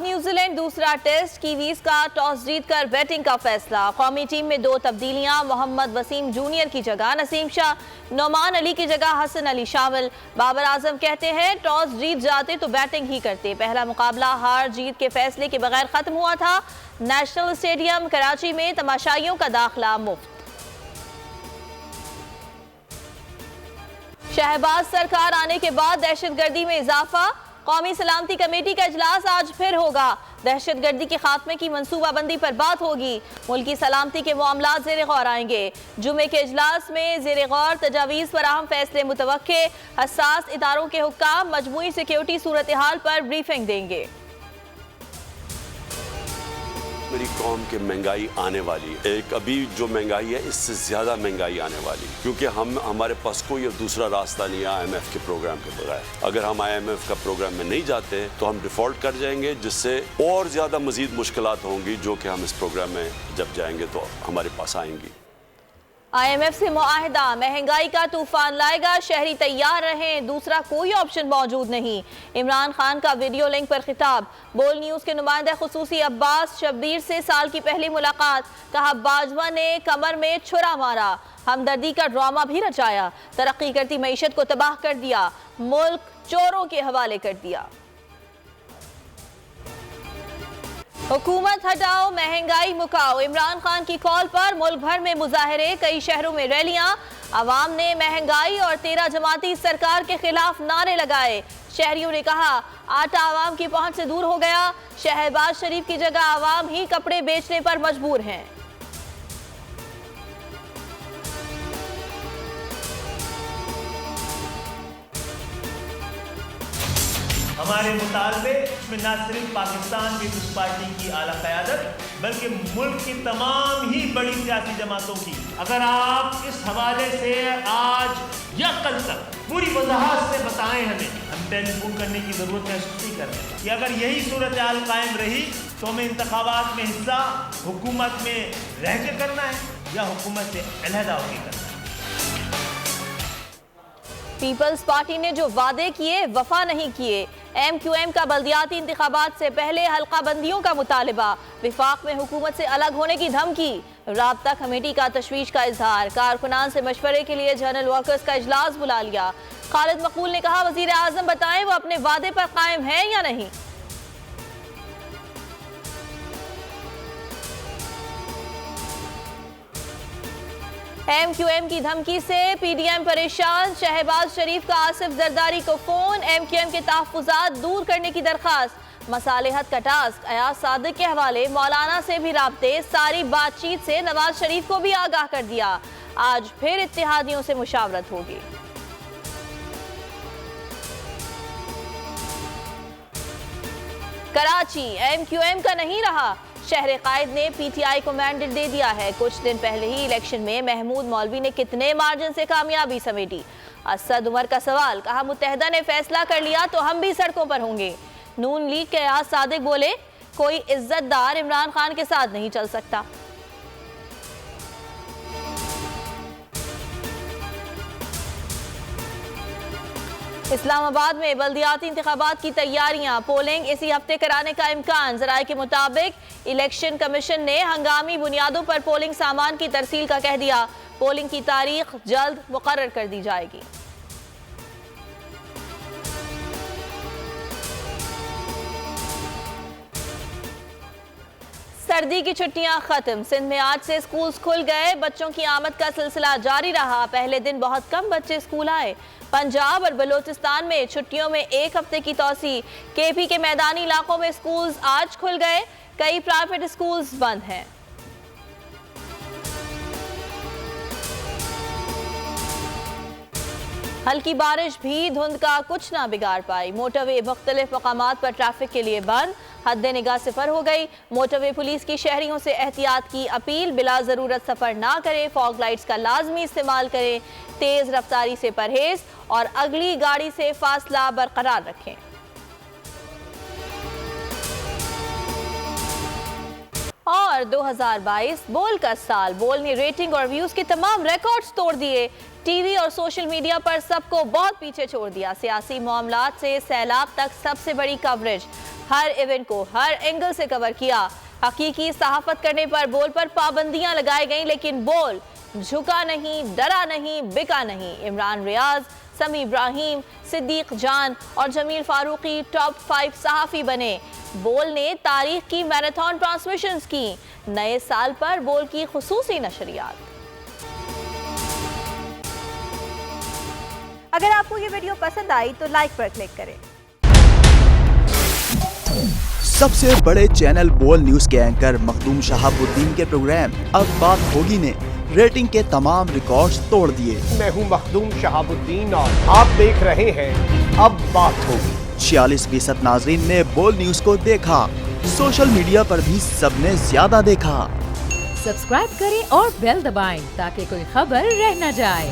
New Zealand दूसरा test, Kiwis का toss जीतकर बैटिंग का फैसला। कौमी टीम में 2 तब्दीलियां, मोहम्मद वसीम जूनियर की जगह नसीम शाह, नौमान अली की जगह हसन अली शामिल। बाबर आजम कहते हैं टॉस जीत जाते तो बैटिंग ही करते। पहला मुकाबला हार जीत के फैसले के बगैर खत्म हुआ था। नेशनल स्टेडियम कराची में तमाशाइयों का दाखिला मुफ्त। शहबाज सरकार आने के बाद दहशतगर्दी में इजाफा, कौमी सलामती कमेटी का इजलास आज फिर होगा। दहशतगर्दी के खात्मे की मनसूबाबंदी पर बात होगी। मुल्की सलामती के मामलात ज़ेर गौर आएंगे। जुमे के इजलास में ज़ेर गौर तजावीज़ पर अहम फैसले मुतवक्के। हसास इदारों के हुक्काम मजमूई सिक्योरिटी सूरत हाल पर ब्रीफिंग देंगे। मेरी कौम के महंगाई आने वाली है, एक अभी जो महंगाई है इससे ज़्यादा महंगाई आने वाली, क्योंकि हमारे पास कोई अब दूसरा रास्ता नहीं है IMF के प्रोग्राम के बगैर। अगर हम IMF का प्रोग्राम में नहीं जाते तो हम डिफ़ॉल्ट कर जाएंगे, जिससे और ज़्यादा मज़ीद मुश्किलात होंगी जो कि हम इस प्रोग्राम में जब जाएंगे तो हमारे पास आएंगी। IMF से मुआहदा महंगाई का तूफान लाएगा, शहरी तैयार रहें, दूसरा कोई ऑप्शन मौजूद नहीं। इमरान खान का वीडियो लिंक पर खिताब। बोल न्यूज़ के नुमाइंदा खुसूसी अब्बास शब्बीर से साल की पहली मुलाकात। कहा बाजवा ने कमर में छुरा मारा, हमदर्दी का ड्रामा भी रचाया, तरक्की करती मईशत को तबाह कर दिया, मुल्क चोरों के हवाले कर दिया। हुकूमत हटाओ महंगाई मुकाओ, इमरान खान की कॉल पर मुल्क भर में मुजाहरे, कई शहरों में रैलियां। अवाम ने महंगाई और 13 जमाती सरकार के खिलाफ नारे लगाए। शहरियों ने कहा आटा अवाम की पहुंच से दूर हो गया, शहबाज शरीफ की जगह अवाम ही कपड़े बेचने पर मजबूर हैं। हमारे मुतालबे में न सिर्फ पाकिस्तान पीपल्स पार्टी की आला क़यादत बल्कि मुल्क की तमाम ही बड़ी सियासी जमातों की, अगर आप इस हवाले से आज या कल तक पूरी वजाहत से बताएं हमें, हम टेलीफोन करने की ज़रूरत महसूस नहीं कर रहे कि अगर यही सूरत हाल कायम रही तो हमें इंतखाबात में हिस्सा हुकूमत में रह के करना है या हुकूमत से अलहदा होकर करना है। पीपल्स पार्टी ने जो वादे किए वफा नहीं किए। MQM का बल्दियाती इंतखाबात से पहले हल्का बंदियों का मुतालिबा, विफाक में हुकूमत से अलग होने की धमकी, राब्ता कमेटी का तशवीश का इजहार, कारकुनान से मशवरे के लिए जनरल वर्कर्स का इजलास बुला लिया। खालिद मकबूल ने कहा वजीर आजम बताएं वो अपने वादे पर कायम है या नहीं। MQM की धमकी से PDM परेशान, शहबाज शरीफ का आसिफ जरदारी को फोन, MQM के तहफ़्फ़ुज़ात दूर करने की दरख्वास्त। मसालेहत का टास्क अयाज सादिक के हवाले, मौलाना से भी राब्ते, सारी बातचीत से नवाज शरीफ को भी आगाह कर दिया। आज फिर इत्तेहादियों से मुशावरत होगी। कराची MQM का नहीं रहा, शहर कायद ने PTI को मैंडेट दे दिया है। कुछ दिन पहले ही इलेक्शन में महमूद मौलवी ने कितने मार्जिन से कामयाबी समेटी। असद उमर का सवाल, कहा मुत्तहदा ने फैसला कर लिया तो हम भी सड़कों पर होंगे। नून लीग के अयाज सादिक बोले कोई इज्जतदार इमरान खान के साथ नहीं चल सकता। इस्लामाबाद में बल्दियाती इंतखाबात की तैयारियां, पोलिंग इसी हफ्ते कराने का इम्कान। ज़राए के मुताबिक इलेक्शन कमीशन ने हंगामी बुनियादों पर पोलिंग सामान की तरसील का कह दिया। पोलिंग की तारीख जल्द मुकर्रर कर दी जाएगी। सर्दी की छुट्टियां खत्म, सिंध में आज से स्कूल्स खुल गए। बच्चों की आमद का सिलसिला जारी रहा। पहले दिन बहुत कम बच्चे स्कूल आए। पंजाब और बलोचिस्तान में छुट्टियों में 1 हफ्ते की तौसी। KP के मैदानी इलाकों में स्कूल्स आज खुल गए, कई प्राइवेट स्कूल्स बंद हैं। हल्की बारिश भी धुंध का कुछ ना बिगाड़ पाई। मोटरवे मुख्तलिफ मकामात पर ट्रैफिक के लिए बंद, हद निगाह सिफर हो गई। मोटरवे पुलिस की शहरियों से एहतियात की अपील, बिला ज़रूरत सफ़र ना करें, फॉग लाइट्स का लाजमी इस्तेमाल करें, तेज़ रफ्तारी से परहेज और अगली गाड़ी से फासला बरकरार रखें। और 2022 बोल का साल। बोल ने रेटिंग और व्यूज के तमाम रिकॉर्ड्स तोड़ दिए। टीवी और सोशल मीडिया पर सबको बहुत पीछे छोड़ दिया। सियासी मामलात से सैलाब तक सबसे बड़ी कवरेज। हर इवेंट को हर एंगल से कवर किया। हकीकी सहाफत करने पर बोल पर पाबंदियां लगाई गईं, लेकिन बोल झुका नहीं, डरा नहीं, बिका नहीं। इमरान रियाज, समी इब्राहिम, सिद्दीक जान और जमील फारूकी टॉप 5 सहाफ़ी बने। बोल ने तारीख की मैराथन ट्रांसमिशंस की। नए साल पर बोल की खुसूसी नशरियात। अगर आपको ये वीडियो पसंद आई तो लाइक पर क्लिक करें। सबसे बड़े चैनल बोल न्यूज के एंकर मखदूम शहाबुद्दीन के प्रोग्राम अब बात होगी ने रेटिंग के तमाम रिकॉर्ड्स तोड़ दिए। मैं हूं मखदूम शहाबुद्दीन और आप देख रहे हैं अब बात होगी। 46% नाजरीन ने बोल न्यूज को देखा। सोशल मीडिया पर भी सबने ज्यादा देखा। सब्सक्राइब करें और बेल दबाएं ताकि कोई खबर रह न जाए।